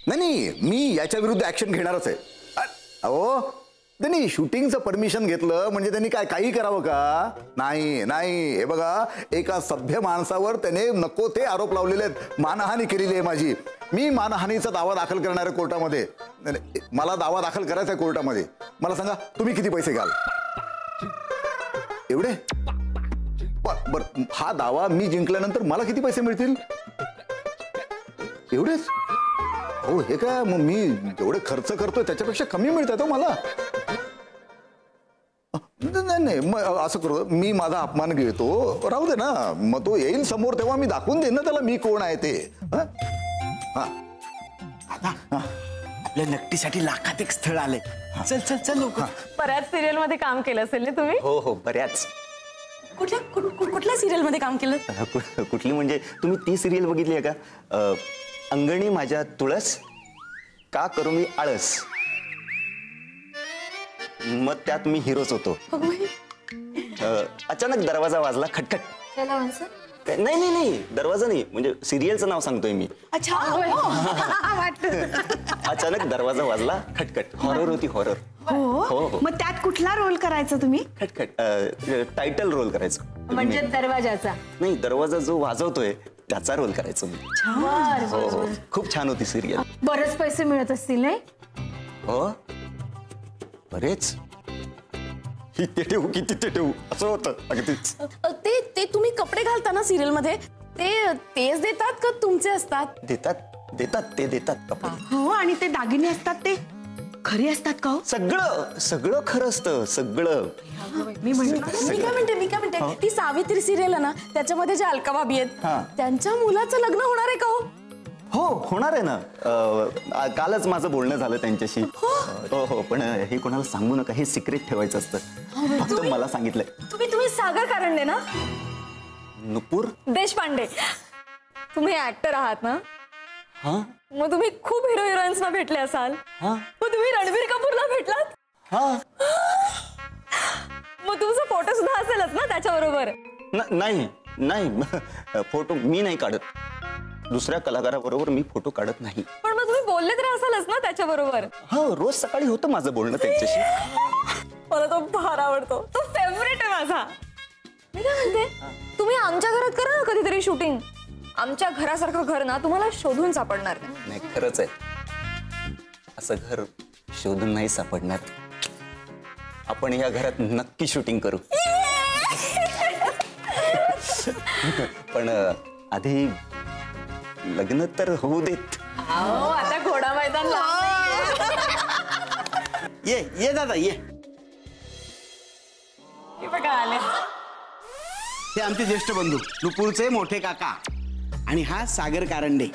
नाही मी याच्या विरुद्ध ऍक्शन घेणारच आहे. अहो त्यांनी शूटिंगचं परमिशन घेतलं म्हणजे त्यांनी काही करावं का? नाही नाही, हे बघा एका सभ्य माणसावर त्याने नको ते आरोप लावलेले आहेत. मानहानी केलेली आहे माझी. मी मानहानीचा दावा दाखल करणार आहे कोर्टामध्ये. मला दावा दाखल करायचा आहे कोर्टामध्ये. मला सांगा तुम्ही किती पैसे घ्याल? एवढे? बर, हा दावा मी जिंकल्यानंतर मला किती पैसे मिळतील? एवढेच? हो, हे काय मग मी जेवढे खर्च करतोय त्याच्यापेक्षा कमी मिळतात हो मला. नाही मग असं करू, मी माझा अपमान घेतो, राहू दे ना. मग तो येईल समोर तेव्हा मी दाखवून देईन ना त्याला मी कोण आहे ते. आपल्या नक्कीसाठी लाखात एक स्थळ आले. चल चल चल लवकर. बऱ्याच सिरियल मध्ये काम केलं असेल ना तुम्ही? हो हो, बऱ्याच. कुठल्या सिरियल मध्ये काम केलं? कुठली म्हणजे तुम्ही ती सिरियल बघितली आहे का? अंगणी माझ्या तुळस, का करू मी आळस. मग त्यात मी हिरोच होतो. अचानक दरवाजा वाजला खटखट. नाही नाही नाही, दरवाजा नाही, म्हणजे सिरियलचं नाव सांगतोय मी. अच्छा. अचानक दरवाजा वाजला खटखट. हॉरर होती, हॉरर. हो. मग त्यात कुठला रोल करायचा तुम्ही? खटखट टायटल रोल करायचं. म्हणजे दरवाजाचा? नाही, दरवाजा जो वाजवतोय त्याचा रोल करायचो मी. हो हो, खूप छान होती सिरियल. बरेच पैसे मिळत असतील नाही? हो बरेच. इथे ठेवू की तिथे ठेवू असं होतं अगदीच. ते तुम्ही कपडे घालताना सिरियल मध्ये तेच देतात का तुमचे असतात? देतात ते देतात कपडे. हो, आणि ते दागिने असतात ते खरे असतात का? सगळं सगळं खरं असतं सगळं. मी काय म्हणते ती सावित्री सिरियल आहे ना, त्याच्यामध्ये जे अलका भाभी आहेत त्यांच्या मुलाचं लग्न होणार आहे का? हो होणार आहे ना. कालच माझं बोलणं झालं त्यांच्याशी. हो हो, पण हे कोणाला सांगू नका, हे सिक्रेट ठेवायचं असतं. फक्त मला सांगितलंय. तुम्ही सागर कारंडे ना? नुपूर देशपांडे. तुम्ही ऍक्टर आहात ना? हा. मग तुम्ही खूप हिरो हिरोईन्सना भेटले असाल. मग तुम्ही रणबीर कपूरला भेटलात? हा. मग तुमचा फोटो सुद्धा असेलच ना त्याच्याबरोबर? नाही नाही, फोटो मी नाही काढत. दुसऱ्या कलाकाराबरोबर मी फोटो काढत नाही. पण मग तुम्ही बोलले तर असालच ना त्याच्याबरोबर? हो, रोज सकाळी होतं माझं बोलणं त्यांच्याशी. मला तो फार आवडतो, तो फेवरेट आहे माझा. मी काय म्हणते, तुम्ही आमच्या घरात करा ना कधीतरी शूटिंग. आमच्या घरासारखं घर ना तुम्हाला शोधून सापडणार नाही. खरंच आहे, असं घर शोधून नाही सापडणार. आपण या घरात नक्की शूटिंग करू. पण आधी लग्न तर होऊ देत. आता घोडा मैदान ये दादा ये. बघा आले. हे आमचे ज्येष्ठ बंधू नुपूरचे मोठे काका आणि हा सागर कारंडे,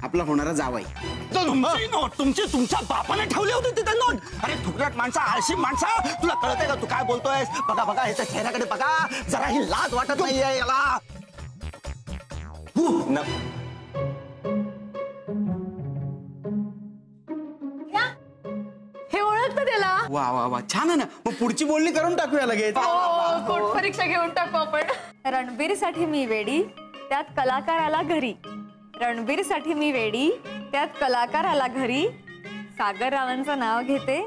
आपला होणारा जावाई. तुमच्या बापाने ठेवले होते तिथे नोट. अरे थुकट माणसा, आळशी माणसा, तुला कळतंय का तू काय बोलतोयस? बघा बघा याच्या चेहऱ्याकडे बघा, जरा ही लाज वाटत नाहीये याला. हे ओळखतं त्याला? वा वा वा, छान आहे ना. मग पुढची बोलणी करून टाकूया लगेच. परीक्षा घेऊन टाकू आपण. रणबीर साठी मी वेडी, त्यात कलाकार आला घरी. रणबीर साठी मी वेडी, त्यात कलाकार आला घरी. सागर रावांचं नाव घेते,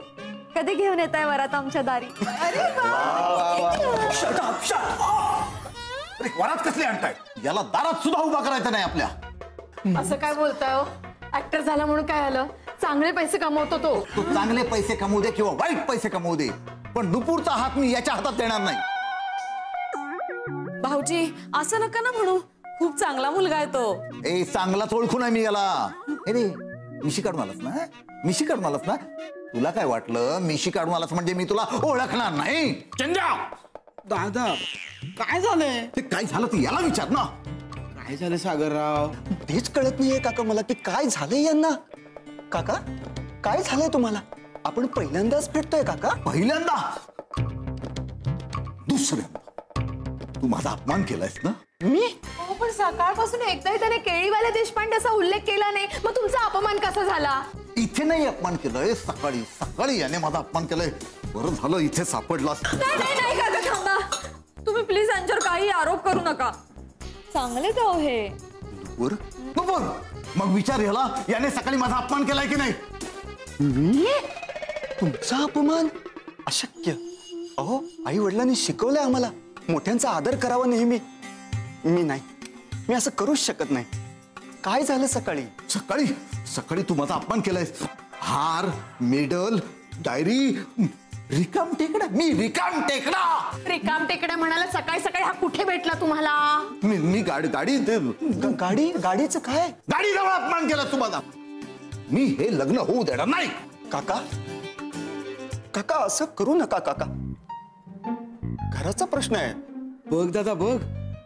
कधी घेऊन येताय वरात आमच्या दारी. वरात कसली आणताय? याला दारात सुद्धा उभा करायचं नाही आपल्या. असं काय बोलताय हो? ऍक्टर झाला म्हणून काय आलं? चांगले पैसे कमवतो तो. चांगले पैसे कमवू दे किंवा वाईट पैसे कमवू दे, पण नुपूरचा हात मी याच्या हातात देणार नाही. भाऊजी असं नका ना म्हणू, खूप चांगला मुलगा आहे तो. ए, चांगलाच ओळखून आहे मी याला. हे रे, मिशी काढून आलास ना? मिशी काढून आलास ना? तुला काय वाटलं मिशी काढून आलास म्हणजे मी तुला ओळखणार नाही? चंद्या दादा, काय झालंय? ते काय झालं ते याला विचार ना. काय झालं सागरराव? तेच कळत नाहीये काका मला, की काय झालंय यांना. काका काय झालंय तुम्हाला? आपण पहिल्यांदाच भेटतोय काका. पहिल्यांदा? दुसऱ्यांदा? तू माझा अपमान केलायस ना? मी? हो, पण सकाळपासून एकदाही त्याने केळीवाले देशपांडे असा उल्लेख केला नाही. मग तुमचा अपमान कसा झाला? इथे नाही अपमान केलंय, सकाळी सकाळी याने माझा अपमान केलाय. बरं झालं इथे सापडलास. नाही काका, थांबा. तुम्ही प्लीज यांच्यावर काही आरोप करू नका. चांगले जाऊ हे. नुपूर नुपूर मग विचार ह्याला याने सकाळी माझा अपमान केलाय की नाही. मी तुमचा अपमान अशक्य. अहो आई वडिलांनी शिकवलंय आम्हाला मोठ्यांचा आदर करावा नेहमी. मी नाही, मी असं करूच शकत नाही. काय झालं सकाळी? सकाळी सकाळी तू माझा अपमान केलाय. हार, मेडल, डायरी, रिकाम टेकडा. मी रिकाम टेकडा. रिकाम टेकड्या म्हणाला. सकाळी सकाळी हा कुठे भेटला तुम्हाला? मी गाडीचं काय? गाडी जवळ अपमान केला तू माझा. मी हे लग्न होऊ देणार नाही. काका काका असं करू नका काका. घराचा प्रश्न आहे. बघ दादा बघ.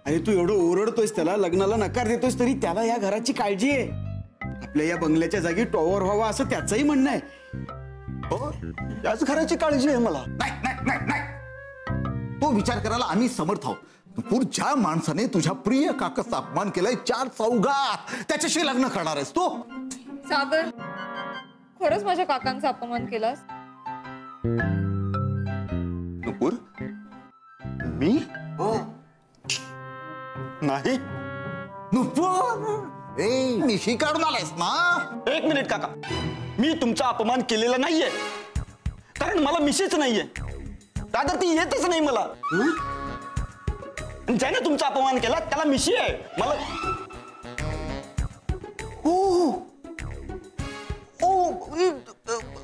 आणि तू एवढं ओरडतोयस त्याला, लग्नाला नकार देतोयस, तरी त्याला या घराची काळजी आहे. आपल्या या बंगल्याच्या जागी टॉवर व्हावा असं त्याचंही म्हणणं आहे. हो, याच घराची काळजी आहे मला. नाही नाही नाही नाही. तो विचार करायला आम्ही समर्थ आहोत. नुपूर, ज्या माणसाने तुझ्या प्रिय काकाचा अपमान केलाय 4 चौघात, त्याच्याशी लग्न करणार आहेस तू. सागर, खरंच माझ्या काकांचा अपमान केलास. नुपूर, मी नाही. नुपूर, ए मिशी काढून आलायस ना. एक मिनिट काका, मी तुमचा अपमान केलेला नाहीये. कारण मला मिशीच नाहीये. दादा ती येतच नाही मला. ज्याने तुमचा अपमान केला त्याला मिशी आहे. मला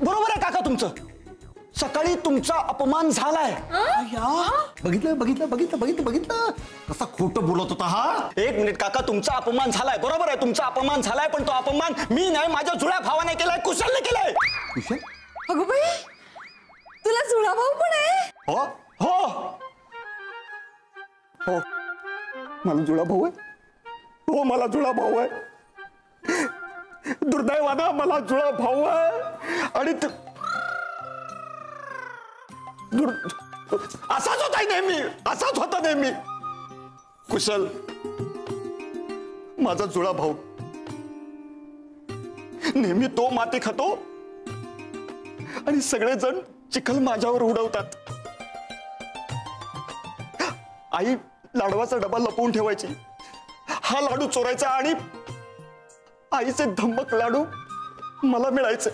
बरोबर आहे काका तुमचं. सकाळी तुमचा अपमान झालाय. बघितलं बघितलं बघितलं बघितलं बघितलं कसा खोटं बोलत होता हा. एक मिनिट काका, तुमचा अपमान झालाय. बरोबर आहे, तुमचा अपमान झालाय. पण तो अपमान मी नाही, माझ्या जुळ्या भावाने केलाय, कुशलने केलाय. कुशल? अगं बाई, तुला जुळा भाऊ पण आहे? हो हो हो, मला जुळा भाऊ आहे. हो, मला जुळा भाऊ आहे. दुर्दैवानं मला जुळा भाऊ आहे. आणि असाच होता नेहमी, असाच होता नेहमी. कुशल माझा जुळा भाऊ, नेहमी तो माती खातो आणि सगळेजण चिखल माझ्यावर उडवतात. आई लाडवाचा डबा लपवून ठेवायची. हा लाडू चोरायचा आणि आईचे धम्मक लाडू मला मिळायचे.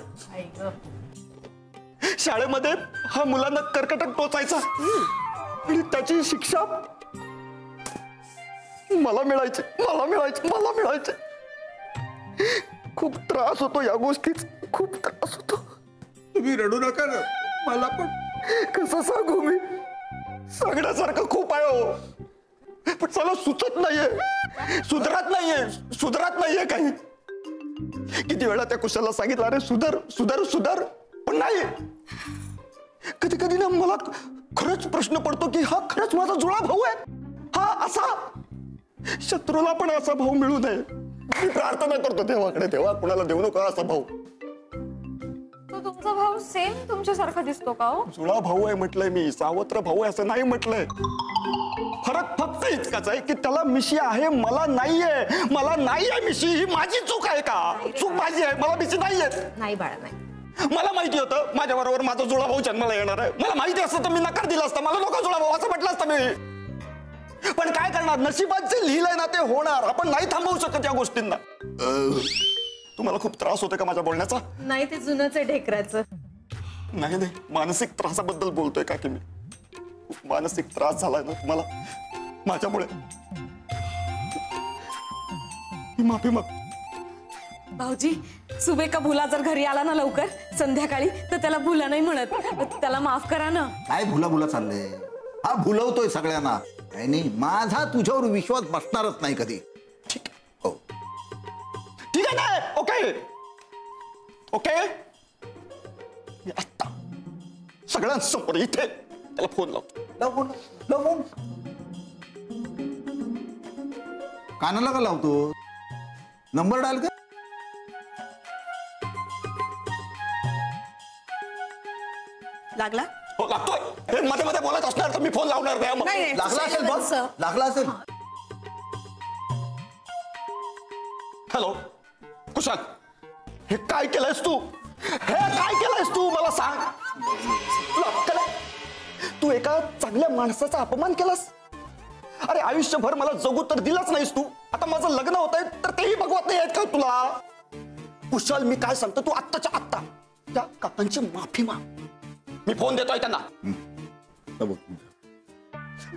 शाळेमध्ये हा मुलांना कर्कटक टोचायचा आणि त्याची शिक्षा मला मिळायची. मला मिळायची. मला मिळायची. खूप त्रास होतो या गोष्टीच, खूप त्रास होतो. तुम्ही रडू नका ना. मला पण कसं सांगू मी? सांगण्यासारखं खूप आहे हो, पण मला सुचत नाहीये, सुधरत नाहीये काही. किती वेळा त्या कुशलला सांगितलं, अरे सुधर सुधर सुधर, पण नाही. कधी कधी ना मला खरंच प्रश्न पडतो की हा खरंच माझा जुळा भाऊ आहे. हा असा शत्रूला पण असा भाऊ मिळू नये. मी प्रार्थना करतो देवाकडे, देवा कुणाला देऊ नका असा भाऊ. तो तुमचा भाऊ सेम तुमच्यासारखा दिसतो का हो? जुळा भाऊ आहे म्हटलंय मी, सावत्र भाऊ आहे असं नाही म्हटलंय. फरक फक्त इतकाच आहे की त्याला मिशी आहे, मला नाहीये. मला नाहीये मिशी. ही माझी चूक आहे का? चूक माझी आहे, मला मिशी नाहीये. नाही बाळा, नाही. मला माहिती होतं माझ्या बरोबर माझा जुळा भाऊ जन्माला येणार आहे. मला माहिती असतं तर मी नकार दिला असता. मला नको जुळा भाऊ असं म्हटलं असतं मी. पण काय करणार, नशिबात जे लिहिलंय ना ते होणार. आपण नाही थांबवू शकत या गोष्टींना. तुम्हाला खूप त्रास होतोय का माझ्या बोलण्याचा? नाही, ते जुनंच आहे ढेकराचं. नाही नाही, मानसिक त्रासाबद्दल बोलतोय का की मी? खूप मानसिक त्रास झालाय ना तुम्हाला माझ्यामुळे. ही माफी माग. भाऊजी, सुबेका भुला जर घरी आला ना लवकर संध्याकाळी, तर त्याला भुला नाही म्हणत. त्याला माफ करा ना. काय भुला भुला चाललंय? हा भुलवतोय सगळ्यांना. काही नाही, माझा तुझ्यावर विश्वास बसणारच नाही कधी. ठीक हो, ठीक आहे ना. ओके ओके, मी आत्ता सगळ्यांसमोर इथे त्याला फोन लावतो. लावून कानाला का लावतो? नंबर डायल कर. लागला? हो लागतोय. हे मध्ये मध्ये बोलत असणार तर मी फोन लावणार नाही. मग नाही, लागला असेल बघ, लागला असेल. हॅलो कुशाल, हे काय केलंयस तू? हे काय केलंयस तू मला सांग. तुला अक्कल आहे? तू एका चांगल्या माणसाचा अपमान केलास. अरे आयुष्यभर मला जगू तर दिलाच नाहीस तू, आता माझं लग्न होत आहे तर तेही बघवत नाही आहेत का तुला? कुशल मी काय सांगतो, तू आत्ताच्या आत्ता त्या काकांची माफी माग. मी फोन देतोय त्यांना.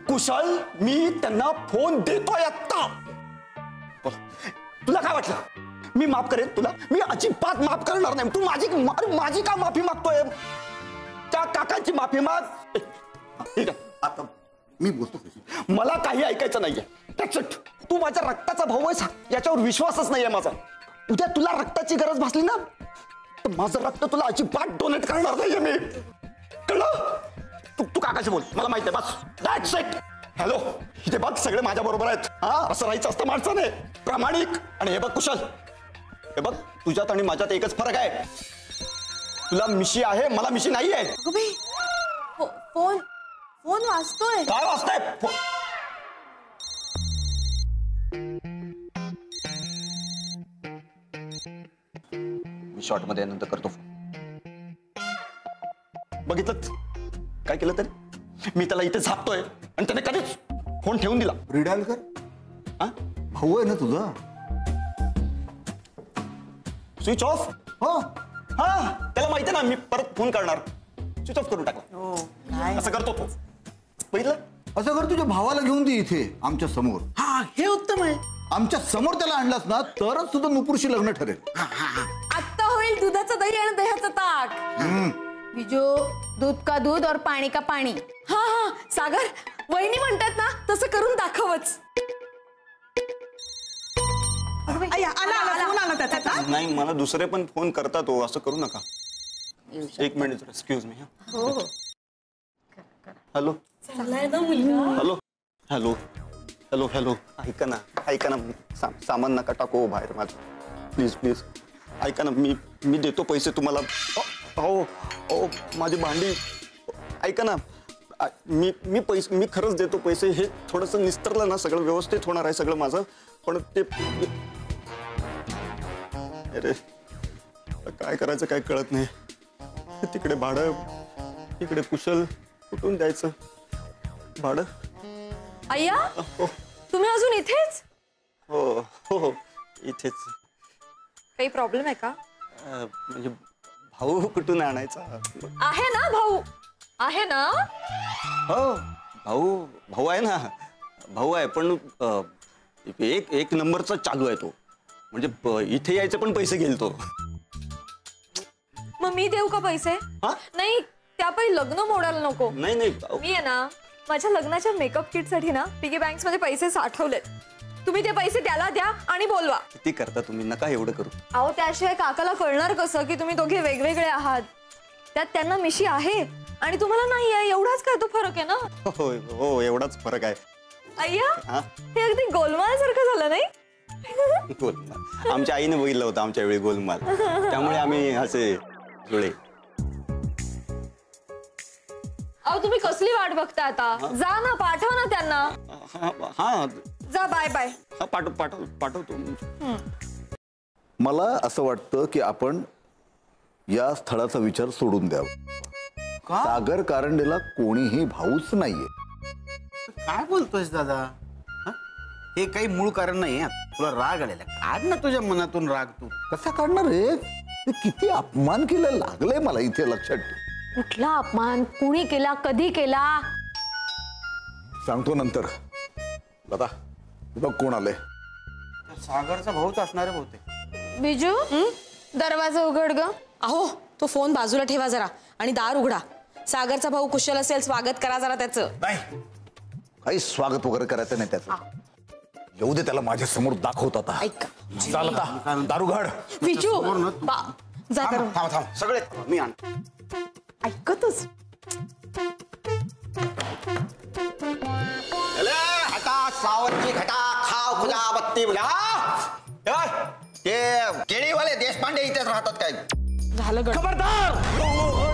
कुशल मी त्यांना फोन देतोय आत्ता. तुला काय वाटलं मी माफ करेन तुला? मी अजिबात माफ करणार नाही. तू माझी का माफी मागतोय? त्या काकांची माफी माग. ठीक आहे, आता मी बोलतो. मला काही ऐकायचं नाहीये. That's it. तू माझ्या रक्ताचा भाऊ आहेस याच्यावर विश्वासच नाहीये माझा. उद्या तुला रक्ताची गरज भासली ना तर माझं रक्त तुला अजिबात डोनेट करणार नाहीये मी. कळलं? तू काकाशी बोल, मला माहिती आहे. बस दॅट्स इट. हॅलो, इथे बघ सगळे माझ्या बरोबर आहेत. हा, असं राहायचं असतं माणसाने, प्रामाणिक. आणि हे बघ कुशल, हे बघ तुझ्यात आणि माझ्यात एकच फरक आहे. तुला मिशी आहे, मला मिशी नाही आहे. अगं बाई, फोन फोन वाजतोय. काय वाजताय? मी शॉर्ट मध्ये नंतर करतो. बघितलं काय केलं तरी? मी त्याला इथे झापतोय आणि त्याने कधीच फोन ठेवून दिला. रिडायल कर. हा? भाऊ आहे ना तुझा? Switch off. हो. हा, त्याला माहिती ना मी परत फोन करणार. स्विच ऑफ करून टाकला. असं करतो तो. बघितलं? असं कर, तुझ्या भावाला घेऊन दे इथे आमच्या समोर. हा, हे उत्तम आहे. आमच्या समोर त्याला आणलास ना तरच तुझं नुपूरशी लग्न ठरेल. आत्ता होईल दुधाचं दही आणि दह्याचं ताक. बिजू, दूध का दूध और पाणी का पाणी. हा हा, सागर वहिनी म्हणतात ना तसं करून दाखवच. आला त्याचा. नाही, मला दुसरे पण फोन करता तो. असं करू नका. एक minute, excuse me. Hello hello hello hello hello. ऐका ना सामान नका टाको बाहेर माझं. प्लीज प्लीज ऐका ना. मी देतो पैसे तुम्हाला. हो हो, माझी भांडी. ऐका ना, मी पैसे मी खरंच देतो पैसे. हे थोडंसं निस्तरलं ना सगळं व्यवस्थित होणार आहे सगळं माझं. पण ते अरे काय करायचं काय कळत नाही. तिकडे भाडं, इकडे कुशल, कुठून द्यायचं भाडं? अय्या, हो तुम्ही अजून इथेच? हो हो हो, इथेच. काही प्रॉब्लेम आहे का? म्हणजे भाऊ कुठून आणायचा? आहे ना भाऊ, आहे ना? हो, भाऊ आहे ना. भाऊ आहे पण एक नंबरचा चालू आहे तो. म्हणजे इथे यायचे पण पैसे घेईल तो. मग मी देऊ का पैसे? हा? नाही, त्यापैकी लग्न मोडायला नको. नाही नाही. मी आहे ना माझ्या लग्नाच्या मेकअप किट साठी ना पिगी बँक्स मध्ये पैसे साठवलेत. तुम्ही ते पैसे त्याला द्या आणि बोलवा. किती करता तुम्ही? नका एवढं करू. अहो, त्याशिवाय काकाला कळणार कसं की तुम्ही दोघे वेगवेगळे आहात. त्यात त्यांना मिशी आहे आणि तुम्हाला नाही आहे. एवढाच काय तो फरक आहे ना. हो हो, एवढाच फरक आहे. अय्या, हा? हे अगदी गोलमाल सारखं झालं नाही? गोलमाल आमच्या आईने बघितलं होतं आमच्या वेळी गोलमाल. त्यामुळे आम्ही असे जुळे. अहो, तुम्ही कसली वाट बघता आता? जा ना, पाठवा ना त्यांना. हा जा, बाय बाय. पाठवतो. मला असं वाटतं की आपण या स्थळाचा विचार सोडून द्यावा. सागर कारंडेला कोणीही भाऊच नाहीये. काय बोलतोयस दादा? हा? हे काही मूळ कारण नाही. तुला राग आलेला, काढ ना तुझ्या मनातून राग. तू कसा काढणार रे? ते किती अपमान केलं लागलंय मला इथे लक्षात ठेव. कुठला अपमान? कुणी केला? कधी केला? सांगतो नंतर. दादा बघ कोण आले. सागरचा भाऊच असणारे बहुतेक. बिजू, दरवाजा उघड ग. अहो, तो फोन बाजूला ठेवा जरा आणि दार उघडा. सागरचा भाऊ कुशल असेल, स्वागत करा जरा त्याचं. नाही, काही स्वागत वगैरे करायचं नाही त्याचं. येऊ दे त्याला माझ्या समोर दाखवत आता. ऐका. चाल आता, दारू घाड. बिजू, जा तर. थांब सगळे मी आण. ऐकतच. सावरची घटा खाव खुला बत्ती बुला. ते केळीवाले देशपांडे इथेच राहतात काय? झालं गड. खबरदार.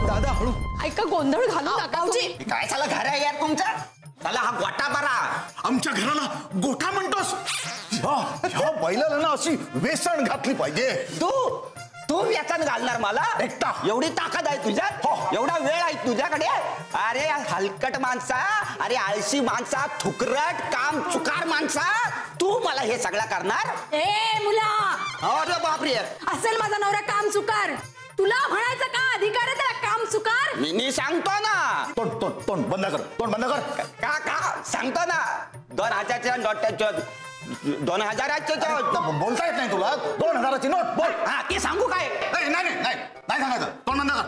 दादा हळू. ऐका, गोंधळ घालू नका. भाऊजी, काय झालं घर आहे यार तुमचं? त्याला हा गोटा बरा. आमच्या घराला गोठा म्हणतोस? ह्या बैलाला ना अशी वेसण घातली पाहिजे. तू तू व्यसन घालणार मला एवढी ताकद आहे तुझ्यात एवढा वेळ आहे तुझ्याकडे अरे हलकट माणसा अरे आळशी माणसा थुकरट काम चुकार माणसा तू मला हे सगळं करणार ए मुला अरे बापरे असेल माझा नवरा काम चुकार तुला म्हणायचं का अधिकार आहे त्याला काम चुकार मी सांगतो ना तोंड बंद कर, तोंड बंद कर. का सांगतो ना 2000च्या नोटाच्या 2000च्या बोलता येत नाही तुला. 2000ची नोट बोल. हा ते सांगू काय नाही सांगायचं. तोंड बंद कर.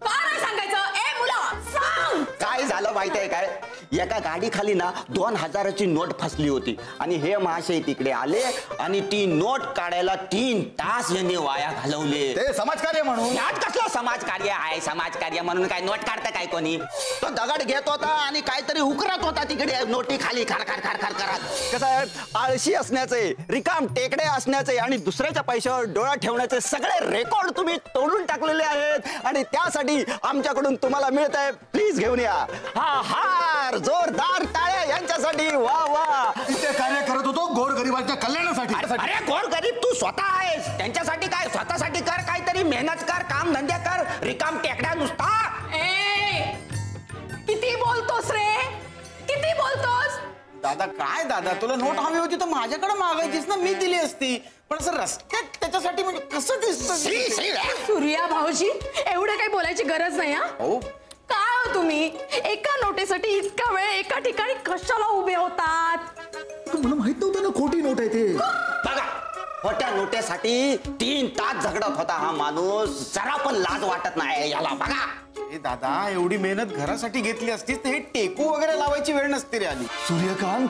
का नाही सांगायचं ए मुला सांग काय झालं माहिती आहे काय एका गाडी खाली ना 2000ची नोट फसली होती आणि हे महाशय तिकडे आले आणि ती नोट काढायला 3 तास यांनी वाया घालवले. ते समाजकार्य म्हणून. यात कसलं समाजकार्य आहे समाजकार्य म्हणून काय नोट काढतं काय कोणी तो दगड घेत होता आणि काहीतरी उकरत होता तिकडे नोटी खाली खार खार खार खार करत. कसं आहे आळशी असण्याचे रिकाम टेकडे असण्याचे आणि दुसऱ्याच्या पैशावर डोळा ठेवण्याचे सगळे रेकॉर्ड तुम्ही तोडून टाकलेले आहेत आणि त्यासाठी आमच्याकडून तुम्हाला मिळत आहे प्लीज घेऊन या हा हार जोरदार टाळ्या यांच्यासाठी वा वा. ते कार्य करत होतो गोरगरिबांच्या कल्याणासाठी. अरे गोरगरीब तू स्वतः आहेस त्यांच्यासाठी काय स्वतःसाठी कर काहीतरी मेहनत कर काम धंदे कर रिकाम टेकड्या नुसता. ए किती बोलतोस रे किती बोलतोस दादा काय दादा तुला नोट हवी होती तर माझ्याकडे मागायचीस ना मी दिली असती पण असं रस्त्यात त्याच्यासाठी म्हणजे कसं दिसतं सूर्या भाऊजी एवढं काही बोलायची गरज नाही हा हो काय हो तुम्ही एका नोटेसाठी इतका वेळ एका ठिकाणी कशाला उभे होतात मला माहित नव्हतं ना खोटी नोट आहे ते. बघा खोट्या नोटेसाठी 3 तास झगडत होता हा माणूस जरा पण लाज वाटत नाही याला बघा. ए दादा एवढी मेहनत घरासाठी घेतली असतीस तर हे टेकू वगैरे लावायची वेळ नसती रे आली. सूर्यकांत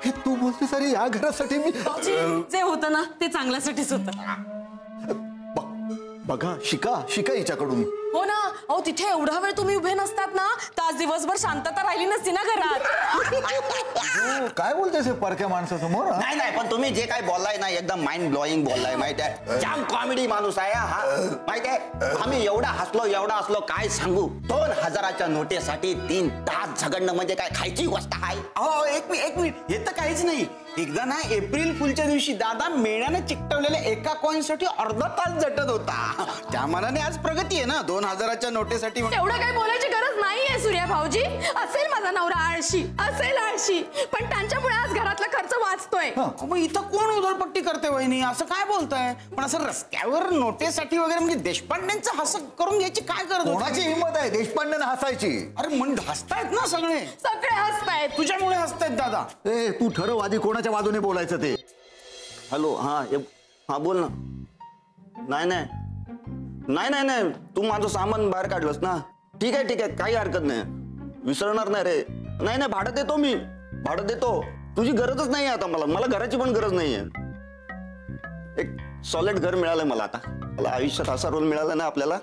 हे तू बोलतेस अरे या घरासाठी मी जे होतं ना ते चांगल्यासाठीच होतं बघा शिका हिच्याकडून. हो ना अहो तिथे एवढा वेळ तुम्ही उभे नसतात ना तर आज दिवसभर शांतता राहिली नसती ना घरात काय बोलतेस हे परक्या माणसासमोर. नाही नाही पण तुम्ही जे काय बोललाय ना एकदम माइंड ब्लोईंग बोललाय माहिती आहे जाम कॉमेडी माणूस आहे हा माहिती आहे आम्ही एवढा हसलो काय सांगू 2000च्या नोटेसाठी 3 तास झगडणं म्हणजे काय खायची गोष्ट आहे. हो एक मिनिट हे तर काहीच नाही एकदा ना एप्रिल फुलच्या दिवशी दादा मेण्याने चिकटवलेल्या एका कॉइन साठी अर्धा तास झटत होता त्या मनाने आज प्रगती आहे ना 2000च्या नोटेसाठी. एवढं काही बोलायची गरज नाहीये सूर्या भाऊजी असेल माझा नवरा आळशी असेल आळशी पण त्यांच्यामुळे आज घरातला खर्च वाचतोय मग इथं कोण उधळपट्टी करते वहिनी असं काय बोलताय पण असं रस्त्यावर नोटेसाठी वगैरे म्हणजे देशपांडेंचं हसं करून घ्यायची काय करत कोणाची हिंमत आहे देशपांडेनं हसायची. अरे म्हणजे हसतायत ना सगळे हसतायत तुझ्यामुळे हसतायत दादा. ए तू ठरव आधी कोणाच्या बाजूने बोलायचं ते. हॅलो हा बोल ना नाही तू माझं सामान बाहेर काढलंस ना ठीक आहे काही हरकत नाही विसरणार नाही रे. नाही भाडं देतो मी भाडं देतो तुझी गरजच नाही आता मला घराची पण गरज नाहीये. एक सॉलिड घर मिळालंय मला आता मला आयुष्यात असा रोल मिळाला ना आपल्याला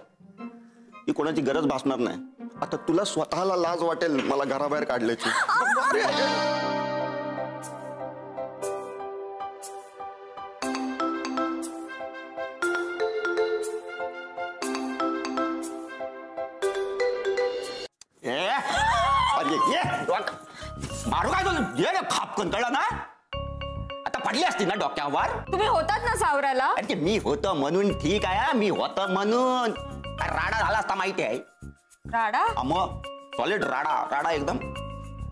की कोणाची गरज भासणार नाही. आता तुला स्वतःला लाज वाटेल मला घराबाहेर काढल्याची. मारू काय ये खाप कंटाळा ना आता पडली असती ना डोक्यावर. तुम्ही होतात ना सावराला. अरे मी होतो म्हणून ठीक आहे मी होतो म्हणून राडा झाला असता माहिती आहे राडा मग सॉलिड राडा एकदम.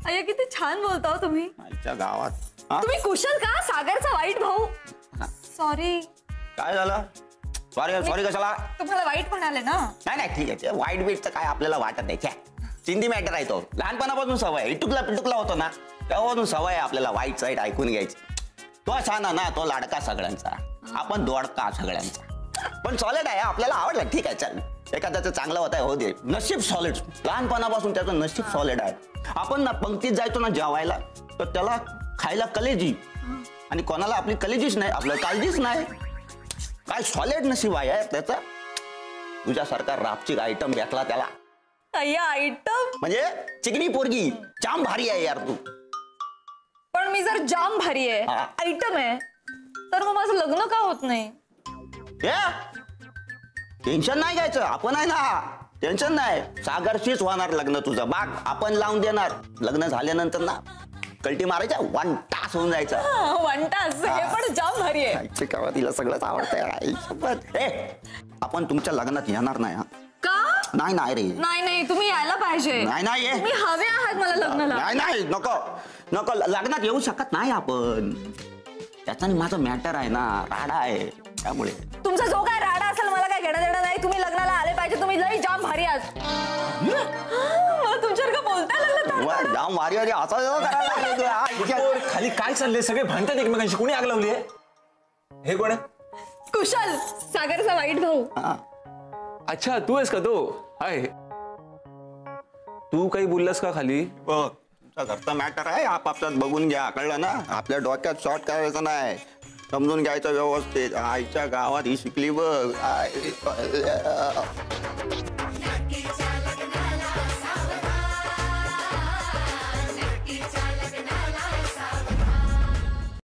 अय्या किती छान बोलता हो तुम्ही. आमच्या गावात तुम्ही कुशल का सागरचा वाईट भाऊ. सॉरी काय झालं सॉरी कशाला तुम्हाला वाईट म्हणाले ना. नाही ठीक आहे वाईट बीटचं काय आपल्याला वाटत नाही चिंदी मॅटर आहे तो लहानपणापासून सवय पिटुकला होतो ना तेव्हापासून सवय आहे आपल्याला वाईट साईट ऐकून घ्यायची. तो छान ना तो लाडका सगळ्यांचा आपण दोडका सगळ्यांचा पण सॉलिड आहे आपल्याला आवडलं ठीक आहे चल एखाद्याचं चांगलं होत आहे हो दे नशीब सॉलिड लहानपणापासून त्याचं नशीब सॉलिड आहे. आपण ना पंक्तीत जायचो ना जेवायला तर त्याला खायला कलेजी आणि कोणाला आपली कलेजीच नाही आपलं काळजीच नाही काय सॉलिड नशीब आहे त्याचा. तुझ्यासारखा रापचिक आयटम भेटला त्याला अय्या आयटम म्हणजे चिकनी पोरगी जाम भारी आहे यार तू. पण मी जर जाम भारी आहे आयटम आहे तर मग माझं लग्न का होत नाही. टेन्शन नाही घ्यायचं आपण आहे ना टेन्शन नाही सागरशीच होणार लग्न तुझं बाग आपण लावून देणार लग्न झाल्यानंतर ना कल्टी मारायच्या 1 तास होऊन जायचा. 1 तास हे पण जाम भारी आहे. आईच्या गावात तिला सगळंच आवडतंय. आई शपथ. ए आपण तुमच्या लग्नात येणार नाही. हा का नाही नाही रे. नाही तुम्ही यायला पाहिजे. नाही तुम्ही हवे आहात मला लग्नाला. नाही नको नको लग्नात येऊ शकत नाही आपण. त्याच्याने माझं मॅटर आहे ना, राडा आहे त्यामुळे. तुमचा जो काय राडा असेल मला काय घेणं देणं नाही. तुम्ही लग्नाला आले पाहिजे. तुम्ही लई जाम भारी आहात. मला तुमच्यासारखं बोलता लागलं. जाम वारी वारी असं खाली काय चाललंय? सगळे भांडतात एकमेकांशी. कोणी आग लावली? हे कोण आहे? कुशल, सागरचा वाईट भाऊ. अच्छा तू आहेस का तो? हाय. तू काही बोललास का खाली? तुमचा घरचा मॅटर आहे, आपापसात बघून घ्या. कळलं ना? आपल्या डोक्यात शॉर्ट करायचं नाही, समजून घ्यायचं व्यवस्थित. आईच्या गावात ही शिकली बघ.